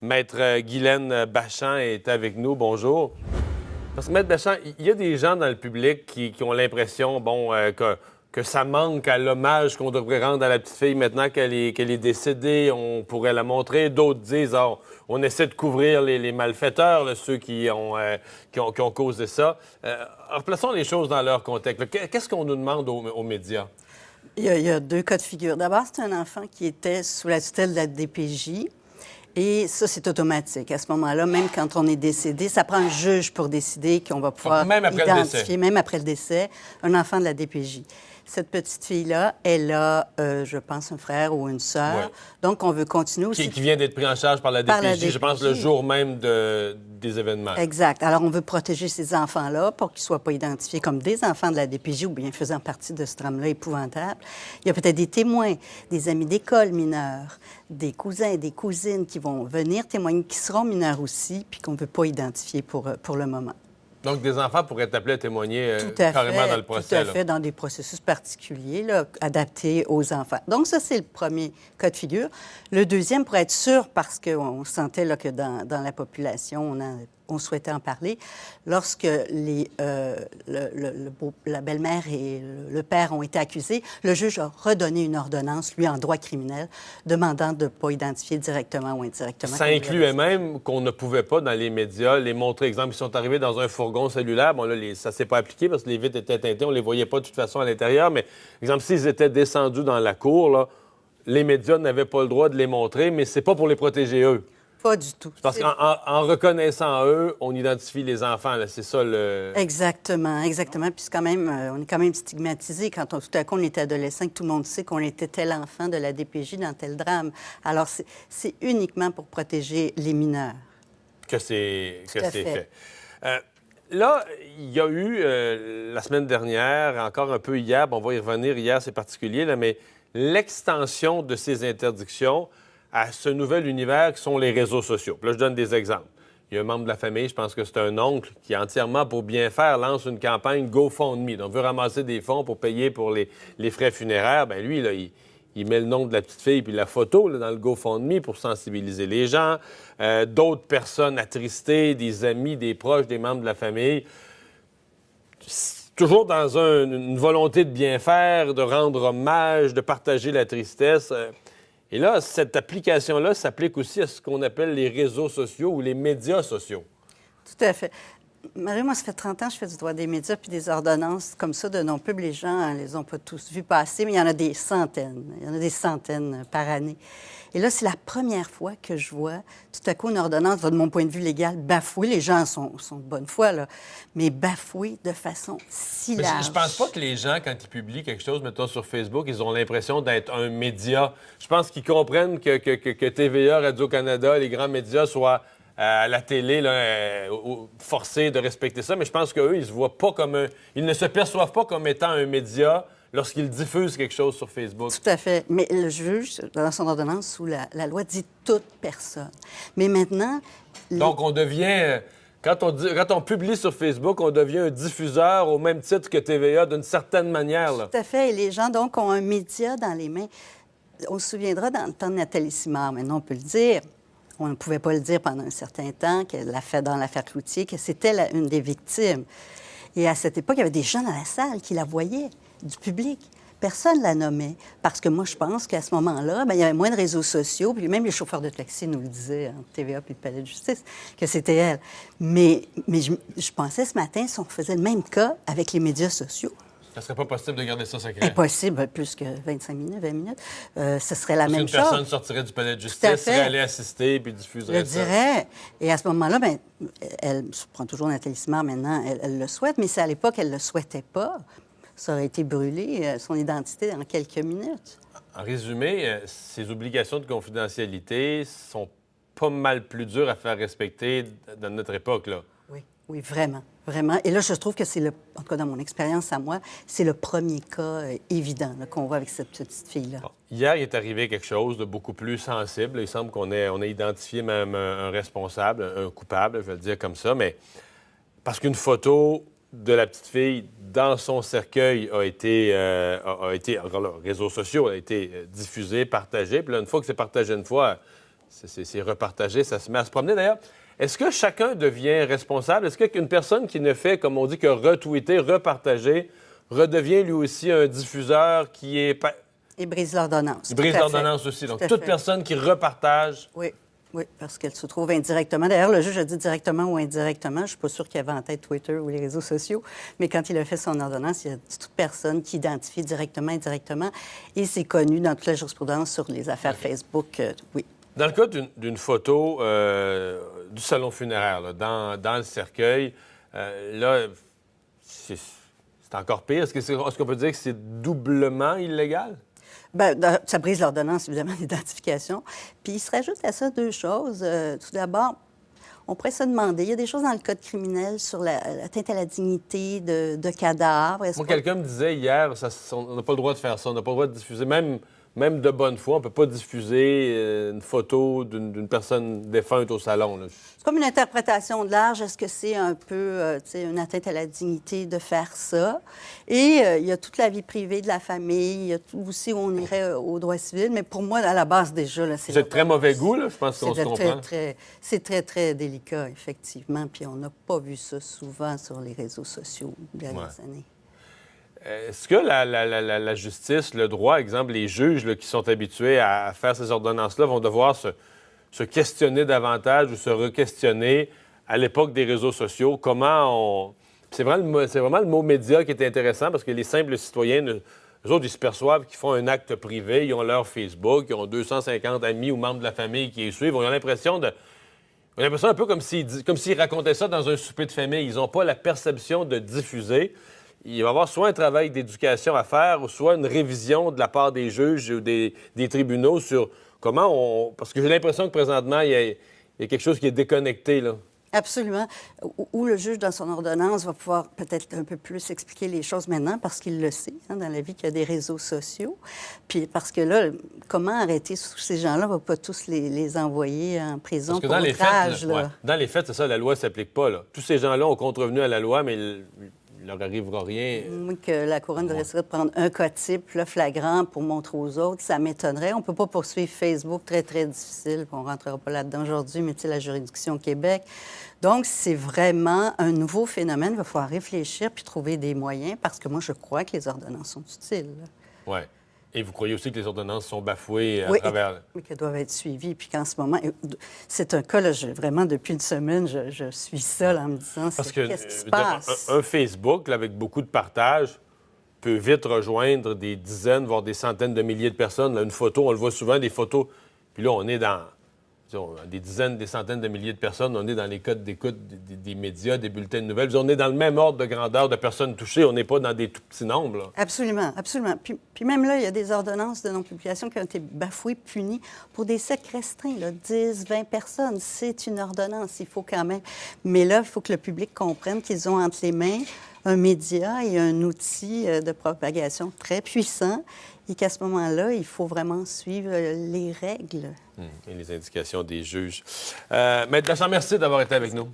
Maître Guylaine Bachand est avec nous. Bonjour. Parce que, Maître Bachand, il y a des gens dans le public qui ont l'impression, que ça manque à l'hommage qu'on devrait rendre à la petite fille maintenant qu'elle est décédée. On pourrait la montrer. D'autres disent, on essaie de couvrir les malfaiteurs, là, ceux qui ont causé ça. Replaçons les choses dans leur contexte. Qu'est-ce qu'on nous demande aux médias? Il y a deux cas de figure. D'abord, c'est un enfant qui était sous la tutelle de la DPJ. Et ça, c'est automatique. À ce moment-là, même quand on est décédé, ça prend un juge pour décider qu'on va pouvoir identifier, même après le décès, un enfant de la DPJ. Cette petite fille-là, elle a, je pense, un frère ou une sœur. Ouais. Donc, on veut continuer aussi. Qui vient d'être pris en charge par la DPJ, je pense, le jour même des événements. Exact. Alors, on veut protéger ces enfants-là pour qu'ils ne soient pas identifiés comme des enfants de la DPJ ou bien faisant partie de ce drame-là épouvantable. Il y a peut-être des témoins, des amis d'école mineurs, des cousins, des cousines qui vont venir témoigner, qui seront mineurs aussi, puis qu'on ne veut pas identifier pour le moment. Donc, des enfants pourraient être appelés à témoigner carrément dans le procès. Tout à fait, dans des processus particuliers, là, adaptés aux enfants. Donc, ça, c'est le premier cas de figure. Le deuxième, pour être sûr, parce qu'on sentait là, que dans la population, on souhaitait en parler, lorsque la belle-mère et le père ont été accusés, le juge a redonné une ordonnance, lui, en droit criminel, demandant de ne pas identifier directement ou indirectement. Ça incluait même qu'on ne pouvait pas, dans les médias, les montrer. Exemple, ils sont arrivés dans un fourgon cellulaire. Bon, là, ça ne s'est pas appliqué parce que les vitres étaient teintées. On ne les voyait pas de toute façon à l'intérieur. Mais, exemple, s'ils étaient descendus dans la cour, là, les médias n'avaient pas le droit de les montrer, mais c'est pas pour les protéger eux. Pas du tout. Parce qu'en reconnaissant eux, on identifie les enfants. Là. C'est ça le... Exactement. Puis on est quand même stigmatisé quand tout à coup on est adolescent, que tout le monde sait qu'on était tel enfant de la DPJ dans tel drame. Alors, c'est uniquement pour protéger les mineurs. Que c'est fait. Là, il y a eu, la semaine dernière, encore un peu hier, on va y revenir, hier c'est particulier, là, mais l'extension de ces interdictions à ce nouvel univers qui sont les réseaux sociaux. Puis là, je donne des exemples. Il y a un membre de la famille, je pense que c'est un oncle, qui entièrement pour bien faire lance une campagne GoFundMe. Donc, veut ramasser des fonds pour payer pour les frais funéraires. Bien, lui, là, il met le nom de la petite fille puis la photo là, dans le GoFundMe pour sensibiliser les gens. D'autres personnes attristées, des amis, des proches, des membres de la famille. Toujours dans une volonté de bien faire, de rendre hommage, de partager la tristesse. Et là, cette application-là s'applique aussi à ce qu'on appelle les réseaux sociaux ou les médias sociaux. Tout à fait. Marie, moi, ça fait 30 ans que je fais du droit des médias puis des ordonnances comme ça de non-pub. Les gens ne les ont pas tous vus passer, mais il y en a des centaines. Il y en a des centaines par année. Et là, c'est la première fois que je vois tout à coup une ordonnance, de mon point de vue légal, bafouée. Les gens sont de bonne foi, là, mais bafouée de façon si large. Mais je pense pas que les gens, quand ils publient quelque chose, mettons sur Facebook, ils ont l'impression d'être un média. Je pense qu'ils comprennent que TVA, Radio-Canada, les grands médias soient à la télé, là, forcés de respecter ça. Mais je pense qu'eux, ils se voient pas comme ils ne se perçoivent pas comme étant un média lorsqu'ils diffusent quelque chose sur Facebook. Tout à fait. Mais le juge, dans son ordonnance, sous la loi, dit toute personne. Mais maintenant... Donc, on devient... Quand on publie sur Facebook, on devient un diffuseur au même titre que TVA, d'une certaine manière. Là. Tout à fait. Et les gens, donc, ont un média dans les mains. On se souviendra dans le temps de Nathalie Simard, maintenant on peut le dire. On ne pouvait pas le dire pendant un certain temps, qu'elle l'a fait dans l'affaire Cloutier, que c'était une des victimes. Et à cette époque, il y avait des gens dans la salle qui la voyaient, du public. Personne ne la nommait. Parce que moi, je pense qu'à ce moment-là, il y avait moins de réseaux sociaux. Puis même les chauffeurs de taxi nous le disaient, en TVA puis le Palais de justice, que c'était elle. Mais je pensais ce matin, si on faisait le même cas avec les médias sociaux, ça serait pas possible de garder ça secret. Impossible, plus que 25 minutes, 20 minutes. Ce serait la même chose. Une personne sortirait du palais de justice, serait allée assister puis diffuserait ça. Je dirais. Et à ce moment-là, elle, je prends toujours Nathalie Simard maintenant, elle le souhaite, mais c'est à l'époque, elle ne le souhaitait pas. Ça aurait été brûlé, son identité, en quelques minutes. En résumé, ces obligations de confidentialité sont pas mal plus dures à faire respecter dans notre époque, là. Oui, vraiment, vraiment. Et là, je trouve que en tout cas dans mon expérience à moi, c'est le premier cas évident là, qu'on voit avec cette petite fille-là. Bon. Hier, il est arrivé quelque chose de beaucoup plus sensible. Il semble qu'on ait identifié même un responsable, un coupable, je vais le dire comme ça, mais parce qu'une photo de la petite fille dans son cercueil a été alors là, réseaux sociaux, a été diffusée, partagée. Puis là, une fois que c'est partagé une fois, c'est repartagé, ça se met à se promener. D'ailleurs, est-ce que chacun devient responsable? Est-ce qu'une personne qui ne fait, comme on dit, que retweeter, repartager, redevient lui aussi un diffuseur qui est... Il brise l'ordonnance. Il brise l'ordonnance aussi. Donc, toute personne qui repartage... Oui, parce qu'elle se trouve indirectement. D'ailleurs, le juge a dit directement ou indirectement. Je ne suis pas sûre qu'il avait en tête Twitter ou les réseaux sociaux, mais quand il a fait son ordonnance, il a dit toute personne qui identifie directement, indirectement. Et c'est connu dans toute la jurisprudence sur les affaires Facebook, oui. Dans le cas d'une photo du salon funéraire, là, dans le cercueil, là, c'est encore pire. Est-ce qu'on peut dire que c'est doublement illégal? Bien, ça brise l'ordonnance, évidemment, d'identification. Puis il se rajoute à ça deux choses. Tout d'abord, on pourrait se demander, il y a des choses dans le code criminel sur l'atteinte à la dignité de cadavres. Moi, quelqu'un me disait hier, on n'a pas le droit de faire ça, on n'a pas le droit de diffuser, même de bonne foi, on ne peut pas diffuser une photo d'une personne défunte au salon. Là. C'est comme une interprétation de large. Est-ce que c'est un peu une atteinte à la dignité de faire ça? Et il y a toute la vie privée de la famille. Il y a tout aussi où on irait au droit civil. Mais pour moi, à la base, déjà, là, c'est de très mauvais goût, là, je pense qu'on se comprend. C'est très, très délicat, effectivement. Puis on n'a pas vu ça souvent sur les réseaux sociaux les dernières années. Est-ce que la justice, le droit, exemple, les juges là, qui sont habitués à faire ces ordonnances-là vont devoir se questionner davantage ou se re-questionner à l'époque des réseaux sociaux? Comment on... C'est vraiment le mot média qui est intéressant parce que les simples citoyens, eux autres, ils se perçoivent qu'ils font un acte privé, ils ont leur Facebook, ils ont 250 amis ou membres de la famille qui les suivent. Ils ont l'impression un peu comme s'ils racontaient ça dans un souper de famille. Ils n'ont pas la perception de diffuser. Il va y avoir soit un travail d'éducation à faire, ou soit une révision de la part des juges ou des tribunaux sur comment on... Parce que j'ai l'impression que présentement, il y a quelque chose qui est déconnecté, là. Absolument. Où le juge, dans son ordonnance, va pouvoir peut-être un peu plus expliquer les choses maintenant, parce qu'il le sait, dans la vie, qu'il y a des réseaux sociaux. Puis parce que là, comment arrêter tous ces gens-là? On ne va pas tous les envoyer en prison pour outrage. Dans les faits, c'est ça, la loi ne s'applique pas, là. Tous ces gens-là ont contrevenu à la loi, mais... Il leur arrivera rien. Moi, que la couronne devrait prendre un cas type, là, flagrant, pour montrer aux autres, ça m'étonnerait. On ne peut pas poursuivre Facebook, très, très difficile. On ne rentrera pas là-dedans aujourd'hui, mais tu sais, la juridiction au Québec. Donc, c'est vraiment un nouveau phénomène. Il va falloir réfléchir puis trouver des moyens, parce que moi, je crois que les ordonnances sont utiles. Oui. Et vous croyez aussi que les ordonnances sont bafouées oui, travers... Oui, qu'elles doivent être suivies. Puis qu'en ce moment, c'est un cas, là, vraiment, depuis une semaine, je suis seule en me disant, qu'est-ce qui se passe? Un Facebook, là, avec beaucoup de partages, peut vite rejoindre des dizaines, voire des centaines de milliers de personnes. Là, une photo, on le voit souvent, des photos. Puis là, on est dans des dizaines, des centaines de milliers de personnes. On est dans les codes d'écoute des médias, des bulletins de nouvelles. On est dans le même ordre de grandeur de personnes touchées. On n'est pas dans des tout petits nombres. Là. Absolument, absolument. Puis même là, il y a des ordonnances de non-publication qui ont été bafouées, punies pour des cercles restreints, là, 10, 20 personnes. C'est une ordonnance, il faut quand même. Mais là, il faut que le public comprenne qu'ils ont entre les mains un média et un outil de propagation très puissant et qu'à ce moment-là, il faut vraiment suivre les règles. Et les indications des juges. Maître Lachant, merci d'avoir été avec nous.